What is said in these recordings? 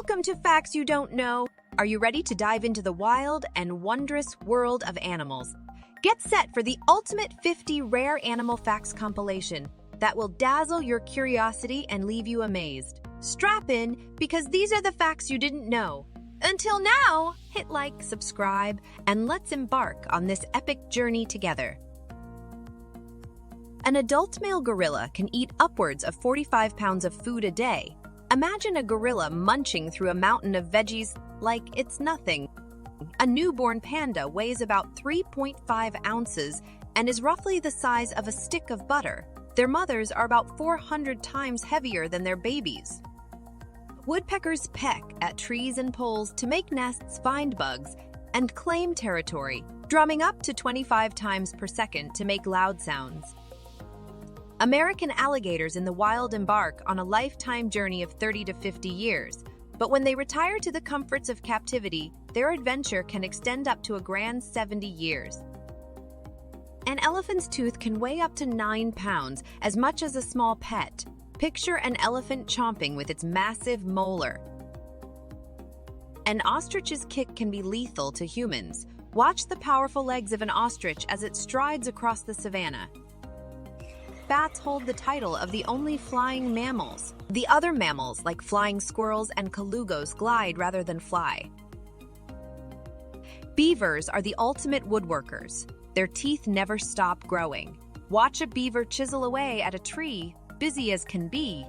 Welcome to Facts You Don't Know. Are you ready to dive into the wild and wondrous world of animals? Get set for the ultimate 50 rare animal facts compilation that will dazzle your curiosity and leave you amazed. Strap in, because these are the facts you didn't know. Until now, hit like, subscribe, and let's embark on this epic journey together. An adult male gorilla can eat upwards of 45 pounds of food a day. Imagine a gorilla munching through a mountain of veggies like it's nothing. A newborn panda weighs about 3.5 ounces and is roughly the size of a stick of butter. Their mothers are about 400 times heavier than their babies. Woodpeckers peck at trees and poles to make nests, find bugs, and claim territory, drumming up to 25 times per second to make loud sounds. American alligators in the wild embark on a lifetime journey of 30 to 50 years, but when they retire to the comforts of captivity, their adventure can extend up to a grand 70 years. An elephant's tooth can weigh up to 9 pounds, as much as a small pet. Picture an elephant chomping with its massive molar. An ostrich's kick can be lethal to humans. Watch the powerful legs of an ostrich as it strides across the savannah. Bats hold the title of the only flying mammals. The other mammals, like flying squirrels and colugos, glide rather than fly. Beavers are the ultimate woodworkers. Their teeth never stop growing. Watch a beaver chisel away at a tree, busy as can be.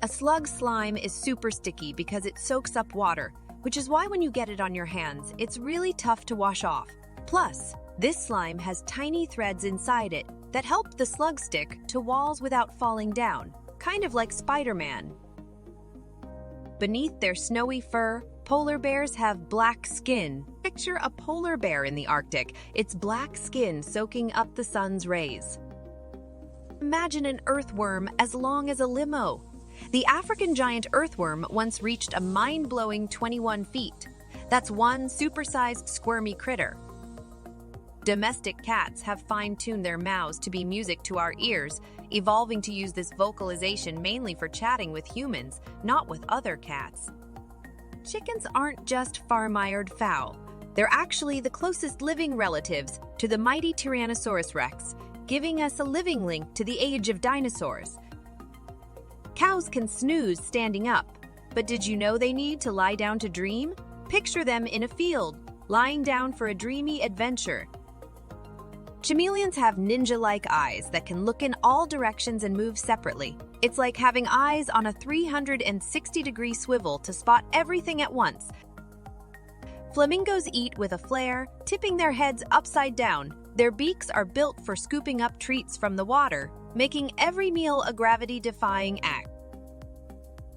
A slug's slime is super sticky because it soaks up water, which is why when you get it on your hands, it's really tough to wash off. Plus, this slime has tiny threads inside it that help the slug stick to walls without falling down, kind of like Spider-Man. Beneath their snowy fur, polar bears have black skin. Picture a polar bear in the Arctic, its black skin soaking up the sun's rays. Imagine an earthworm as long as a limo. The African giant earthworm once reached a mind-blowing 21 feet. That's one supersized squirmy critter. Domestic cats have fine-tuned their mouths to be music to our ears, evolving to use this vocalization mainly for chatting with humans, not with other cats. Chickens aren't just farm-mired fowl. They're actually the closest living relatives to the mighty Tyrannosaurus rex, giving us a living link to the age of dinosaurs. Cows can snooze standing up, but did you know they need to lie down to dream? Picture them in a field, lying down for a dreamy adventure. Chameleons have ninja-like eyes that can look in all directions and move separately. It's like having eyes on a 360-degree swivel to spot everything at once. Flamingos eat with a flair, tipping their heads upside down. Their beaks are built for scooping up treats from the water, making every meal a gravity-defying act.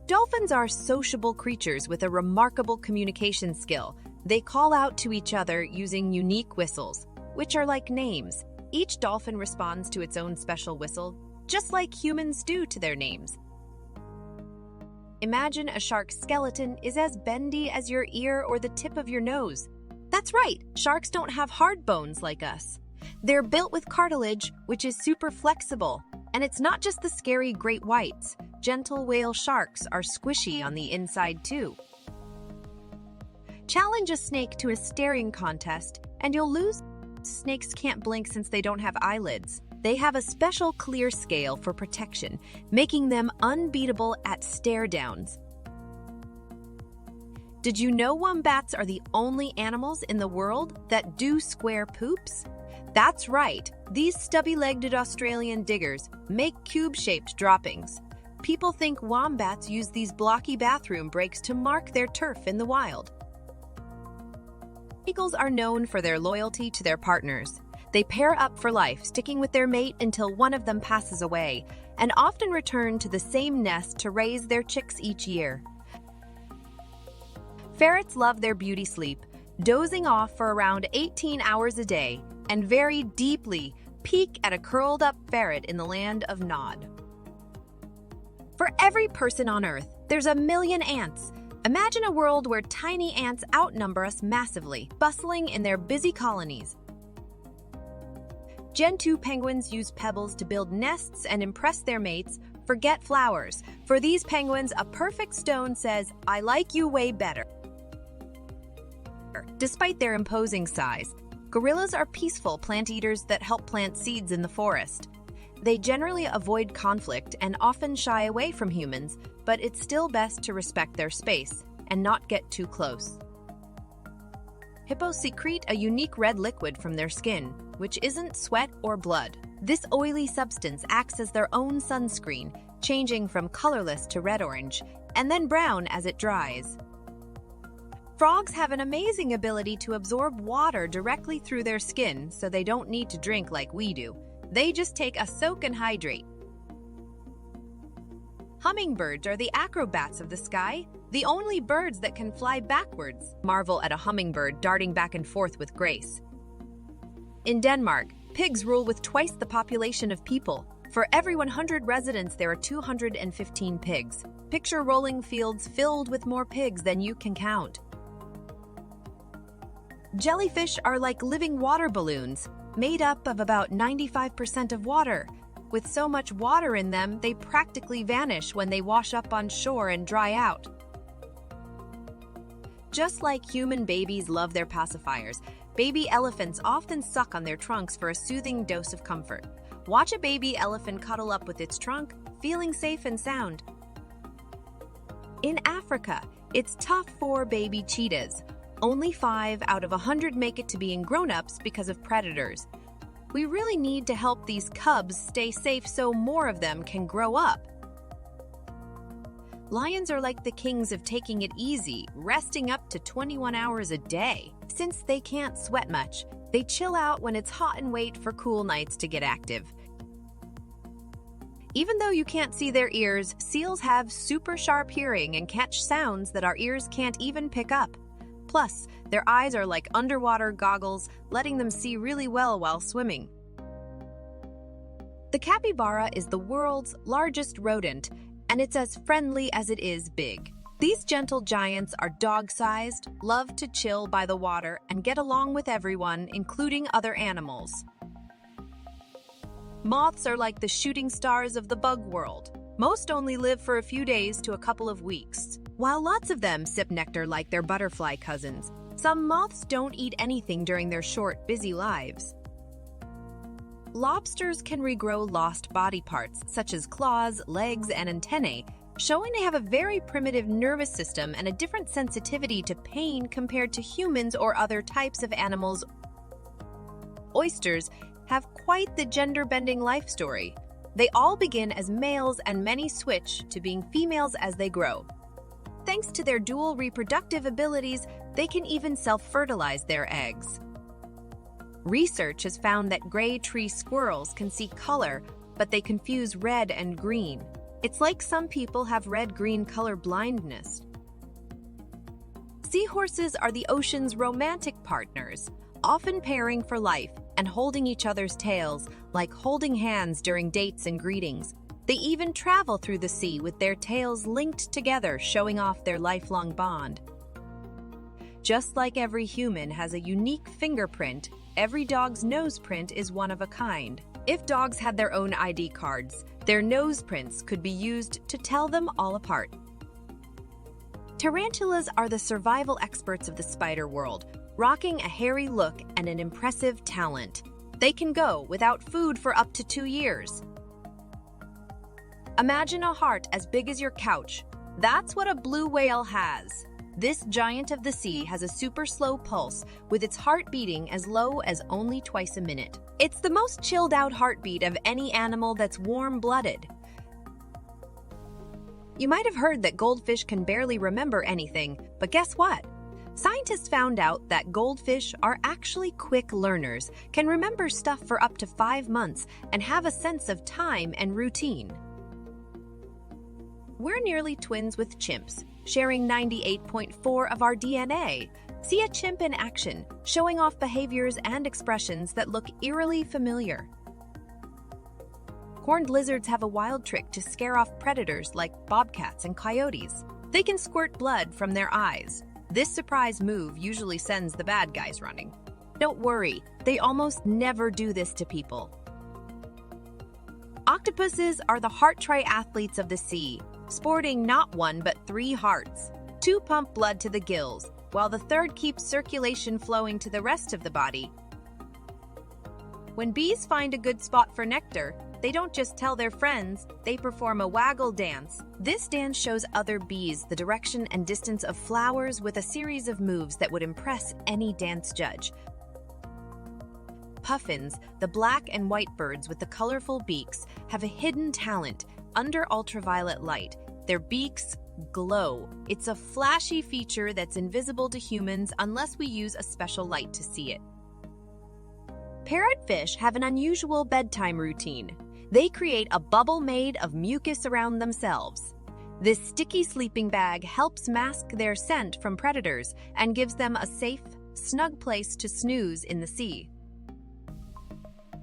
Dolphins are sociable creatures with a remarkable communication skill. They call out to each other using unique whistles, which are like names. Each dolphin responds to its own special whistle, just like humans do to their names. Imagine a shark's skeleton is as bendy as your ear or the tip of your nose. That's right, sharks don't have hard bones like us. They're built with cartilage, which is super flexible. And it's not just the scary great whites. Gentle whale sharks are squishy on the inside too. Challenge a snake to a staring contest, and you'll lose. Snakes can't blink since they don't have eyelids. They have a special clear scale for protection, making them unbeatable at stare-downs. Did you know wombats are the only animals in the world that do square poops? That's right, these stubby-legged Australian diggers make cube-shaped droppings. People think wombats use these blocky bathroom breaks to mark their turf in the wild. Eagles are known for their loyalty to their partners. They pair up for life, sticking with their mate until one of them passes away, and often return to the same nest to raise their chicks each year. Ferrets love their beauty sleep, dozing off for around 18 hours a day, and very deeply peek at a curled-up ferret in the land of Nod. For every person on Earth, there's a million ants. Imagine a world where tiny ants outnumber us massively, bustling in their busy colonies. Gentoo penguins use pebbles to build nests and impress their mates, Forget flowers. For these penguins, a perfect stone says, "I like you way better." Despite their imposing size, gorillas are peaceful plant eaters that help plant seeds in the forest. They generally avoid conflict and often shy away from humans, but it's still best to respect their space and not get too close. Hippos secrete a unique red liquid from their skin, which isn't sweat or blood. This oily substance acts as their own sunscreen, changing from colorless to red-orange, and then brown as it dries. Frogs have an amazing ability to absorb water directly through their skin, so they don't need to drink like we do. They just take a soak and hydrate. Hummingbirds are the acrobats of the sky, the only birds that can fly backwards. Marvel at a hummingbird darting back and forth with grace. In Denmark, pigs rule with twice the population of people. For every 100 residents, there are 215 pigs. Picture rolling fields filled with more pigs than you can count. Jellyfish are like living water balloons, made up of about 95% of water. With so much water in them, they practically vanish when they wash up on shore and dry out. Just like human babies love their pacifiers, baby elephants often suck on their trunks for a soothing dose of comfort. Watch a baby elephant cuddle up with its trunk, feeling safe and sound. In Africa, it's tough for baby cheetahs. Only 5 out of 100 make it to being grown-ups because of predators. We really need to help these cubs stay safe so more of them can grow up. Lions are like the kings of taking it easy, resting up to 21 hours a day. Since they can't sweat much, they chill out when it's hot and wait for cool nights to get active. Even though you can't see their ears, seals have super sharp hearing and catch sounds that our ears can't even pick up. Plus, their eyes are like underwater goggles, letting them see really well while swimming. The capybara is the world's largest rodent, and it's as friendly as it is big. These gentle giants are dog-sized, love to chill by the water, and get along with everyone, including other animals. Moths are like the shooting stars of the bug world. Most only live for a few days to a couple of weeks. While lots of them sip nectar like their butterfly cousins, some moths don't eat anything during their short, busy lives. Lobsters can regrow lost body parts, such as claws, legs, and antennae, showing they have a very primitive nervous system and a different sensitivity to pain compared to humans or other types of animals. Oysters have quite the gender-bending life story. They all begin as males and many switch to being females as they grow. Thanks to their dual reproductive abilities, they can even self-fertilize their eggs. Research has found that gray tree squirrels can see color, but they confuse red and green. It's like some people have red-green color blindness. Seahorses are the ocean's romantic partners, often pairing for life and holding each other's tails, like holding hands during dates and greetings. They even travel through the sea with their tails linked together, showing off their lifelong bond. Just like every human has a unique fingerprint, every dog's nose print is one of a kind. If dogs had their own ID cards, their nose prints could be used to tell them all apart. Tarantulas are the survival experts of the spider world, rocking a hairy look and an impressive talent. They can go without food for up to 2 years. Imagine a heart as big as your couch. That's what a blue whale has. This giant of the sea has a super slow pulse, with its heart beating as low as only twice a minute. It's the most chilled out heartbeat of any animal that's warm-blooded. You might have heard that goldfish can barely remember anything, but guess what? Scientists found out that goldfish are actually quick learners, can remember stuff for up to 5 months, and have a sense of time and routine. We're nearly twins with chimps, sharing 98.4 of our DNA. See a chimp in action, showing off behaviors and expressions that look eerily familiar. Horned lizards have a wild trick to scare off predators like bobcats and coyotes. They can squirt blood from their eyes. This surprise move usually sends the bad guys running. Don't worry, they almost never do this to people. Octopuses are the heart triathletes of the sea, sporting not one but 3 hearts. 2 pump blood to the gills, while the third keeps circulation flowing to the rest of the body. When bees find a good spot for nectar, they don't just tell their friends, they perform a waggle dance. This dance shows other bees the direction and distance of flowers with a series of moves that would impress any dance judge. Puffins, the black and white birds with the colorful beaks, have a hidden talent under ultraviolet light. Their beaks glow. It's a flashy feature that's invisible to humans unless we use a special light to see it. Parrotfish have an unusual bedtime routine. They create a bubble made of mucus around themselves. This sticky sleeping bag helps mask their scent from predators and gives them a safe, snug place to snooze in the sea.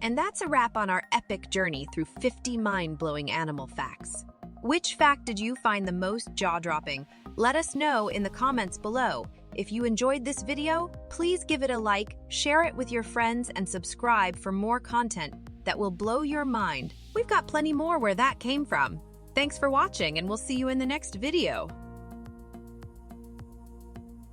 And that's a wrap on our epic journey through 50 mind-blowing animal facts. Which fact did you find the most jaw-dropping? Let us know in the comments below. If you enjoyed this video, please give it a like, share it with your friends, and subscribe for more content that will blow your mind. We've got plenty more where that came from. Thanks for watching, and we'll see you in the next video.